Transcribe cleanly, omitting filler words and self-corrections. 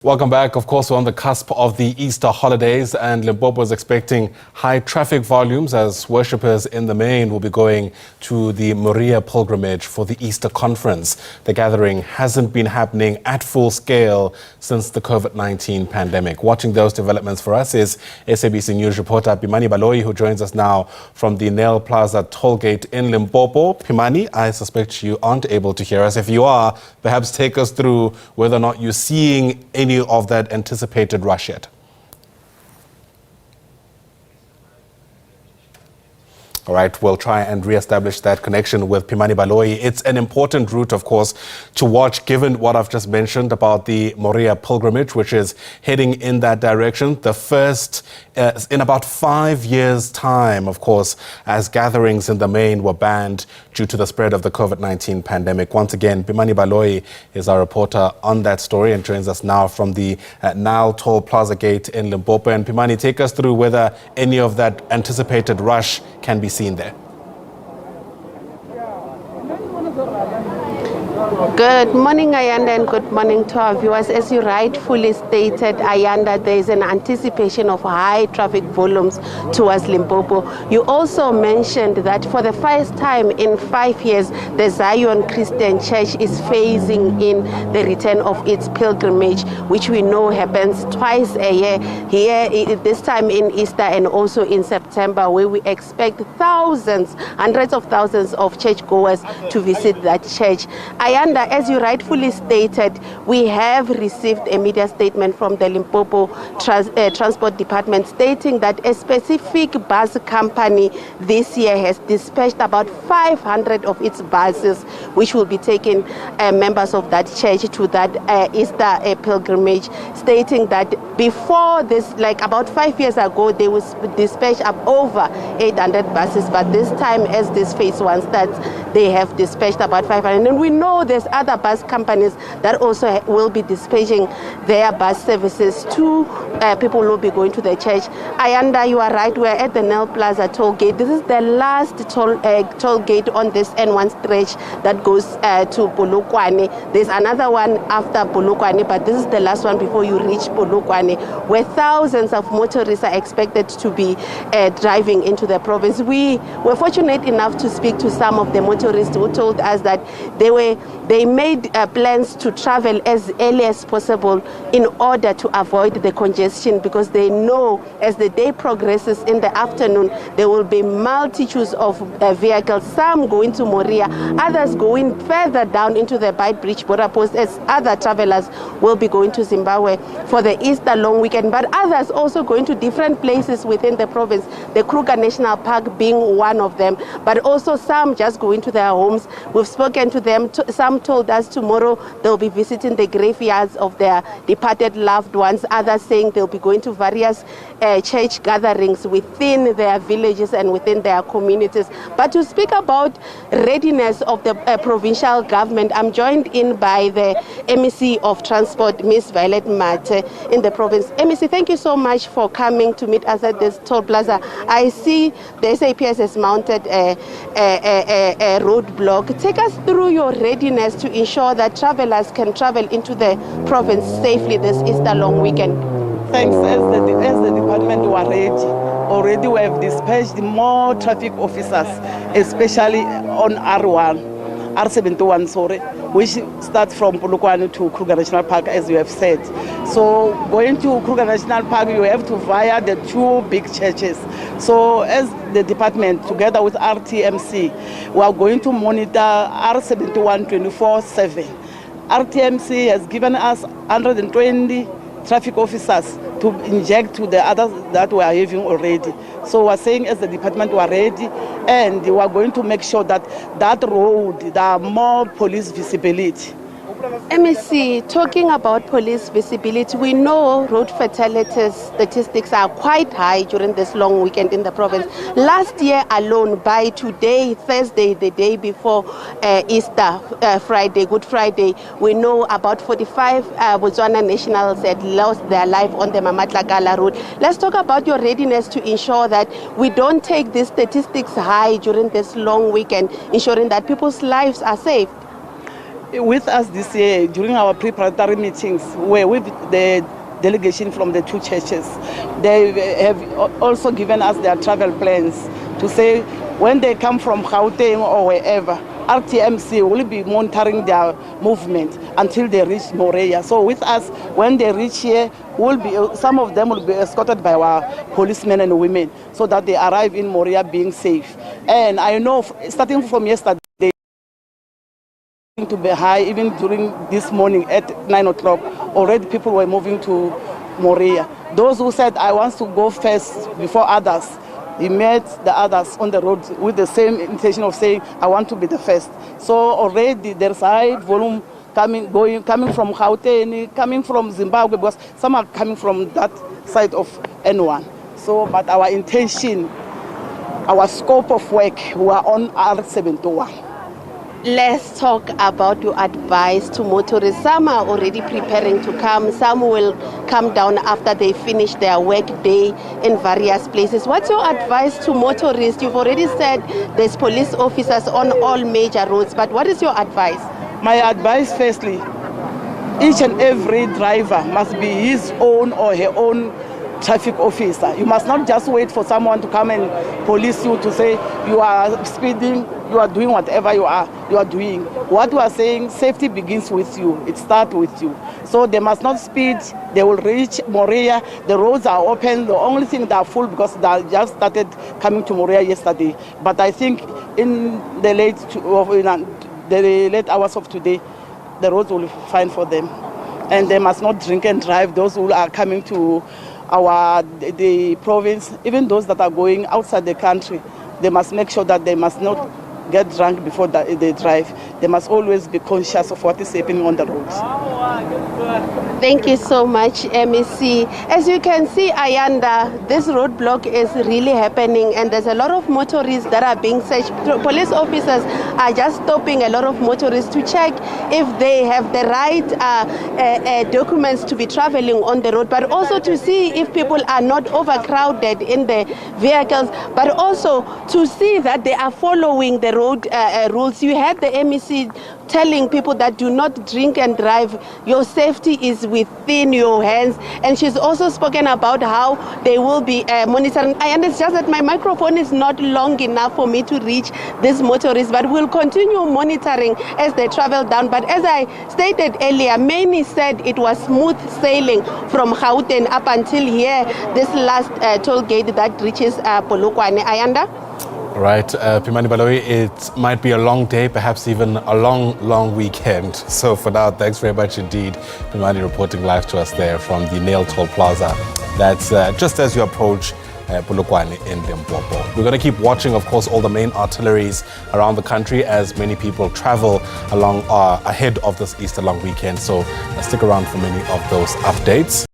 Welcome back. Of course, we're on the cusp of the Easter holidays, and Limpopo is expecting high traffic volumes as worshippers in the main will be going to the Moria pilgrimage for the Easter conference. The gathering hasn't been happening at full scale since the COVID-19 pandemic. Watching those developments for us is SABC News reporter Pimani Baloyi, who joins us now from the Nyl Plaza toll gate in Limpopo. Pimani, I suspect you aren't able to hear us. If you are, perhaps take us through whether or not you're seeing any of that anticipated rush yet. All right, we'll try and re-establish that connection with Pimani Baloyi. It's an important route, of course, to watch, given what I've just mentioned about the Moria pilgrimage, which is heading in that direction. The first in about 5 years' time, of course, as gatherings in the main were banned due to the spread of the COVID-19 pandemic. Once again, Pimani Baloyi is our reporter on that story and joins us now from the Nyl Toll Plaza gate in Limpopo. And Pimani, take us through whether any of that anticipated rush can be seen there. Good morning, Ayanda, and good morning to our viewers. As you rightfully stated, Ayanda, there is an anticipation of high traffic volumes towards Limpopo. You also mentioned that for the first time in 5 years, the Zion Christian Church is phasing in the return of its pilgrimage, which we know happens twice a year, here this time in Easter and also in September, where we expect thousands, hundreds of thousands of churchgoers to visit that church. Ayanda, as you rightfully stated, we have received a media statement from the Limpopo Transport Department stating that a specific bus company this year has dispatched about 500 of its buses, which will be taking members of that church to that Easter pilgrimage, stating that before this, like about 5 years ago, they will dispatch up over 800 buses, but this time, as this phase one starts, they have dispatched about 500. And we know there's other bus companies that also will be dispatching their bus services to people who will be going to the church. Ayanda, you are right, we're at the Nyl Plaza toll gate. This is the last toll gate on this N1 stretch that goes to Polokwane. There's another one after Polokwane, but this is the last one before you reach Polokwane, where thousands of motorists are expected to be driving into the province. We were fortunate enough to speak to some of the motorists who told us that they made plans to travel as early as possible in order to avoid the congestion, because they know as the day progresses in the afternoon, there will be multitudes of vehicles, some going to Moria, others going further down into the Bridge border post, as other travelers will be going to Zimbabwe for the Easter long weekend, but others also going to different places within the province, the Kruger National Park being one of them, but also some just going to their homes. We've spoken to them. Some told us tomorrow they'll be visiting the graveyards of their departed loved ones. Others saying they'll be going to various church gatherings within their villages and within their communities. But to speak about readiness of the provincial government, I'm joined in by the MEC of Transport, Ms. Violet Mate, in the province. MEC, thank you so much for coming to meet us at this toll plaza. I see the SAPS has mounted a roadblock. Take us through your readiness to ensure that travelers can travel into the province safely this Easter long weekend. Thanks. As the department were ready, already we have dispatched more traffic officers, especially on R71, sorry, which starts from Polokwane to Kruger National Park, as you have said. So going to Kruger National Park, you have to via the two big churches. So as the department, together with RTMC, we are going to monitor R71 24/7. RTMC has given us 120 traffic officers to inject to the others that we are having already. So we're saying as the department we are ready, and we are going to make sure that that road, there are more police visibility. MEC, talking about police visibility, we know road fatalities statistics are quite high during this long weekend in the province. Last year alone, by today, Thursday, the day before Easter, Friday, Good Friday, we know about 45 Botswana nationals had lost their life on the Mamatlakala road. Let's talk about your readiness to ensure that we don't take these statistics high during this long weekend, ensuring that people's lives are safe. with us this year during our preparatory meetings, where with the delegation from the two churches, they have also given us their travel plans to say when they come from Gauteng or wherever, RTMC will be monitoring their movement until they reach Moria. So with us, when they reach here, some of them will be escorted by our policemen and women so that they arrive in Moria being safe. And I know, starting from yesterday, to be high, even during this morning at 9 o'clock, already people were moving to Moria. Those who said, I want to go first before others, he met the others on the road with the same intention of saying, I want to be the first. So already there's high volume coming from Gauteng, coming from Zimbabwe, because some are coming from that side of N1. So, but our intention, our scope of work, we are on R71. Let's talk about your advice to motorists. Some are already preparing to come. Some will come down after they finish their work day in various places. What's your advice to motorists? You've already said there's police officers on all major roads, but what is your advice? My advice, firstly, each and every driver must be his own or her own traffic officer. You must not just wait for someone to come and police you to say you are speeding, you are doing whatever you are doing. What we are saying, safety begins with you. It starts with you. So they must not speed. They will reach Moria. The roads are open. The only thing they are full because they just started coming to Moria yesterday. But I think in the late hours of today, the roads will be fine for them. And they must not drink and drive. Those who are coming to the province, even those that are going outside the country, they must make sure that they must not get drunk before they drive. They must always be conscious of what is happening on the roads. Thank you so much, MEC. As you can see, Ayanda, this roadblock is really happening and there's a lot of motorists that are being searched. Police officers are just stopping a lot of motorists to check if they have the right documents to be traveling on the road, but also to see if people are not overcrowded in the vehicles, but also to see that they are following the road rules. You had the MEC telling people that do not drink and drive. Your safety is within your hands. And she's also spoken about how they will be monitoring. I understand that my microphone is not long enough for me to reach this motorist, but we'll continue monitoring as they travel down. But as I stated earlier, many said it was smooth sailing from Gauteng up until here, this last toll gate that reaches Polokwane. Ayanda? Right, Pimani Baloyi, it might be a long day, perhaps even a long weekend. So for now, thanks very much indeed, Pimani, reporting live to us there from the Nyl Plaza. That's just as you approach Polokwane in Limpopo. We're going to keep watching, of course, all the main arteries around the country as many people travel along ahead of this Easter long weekend. So stick around for many of those updates.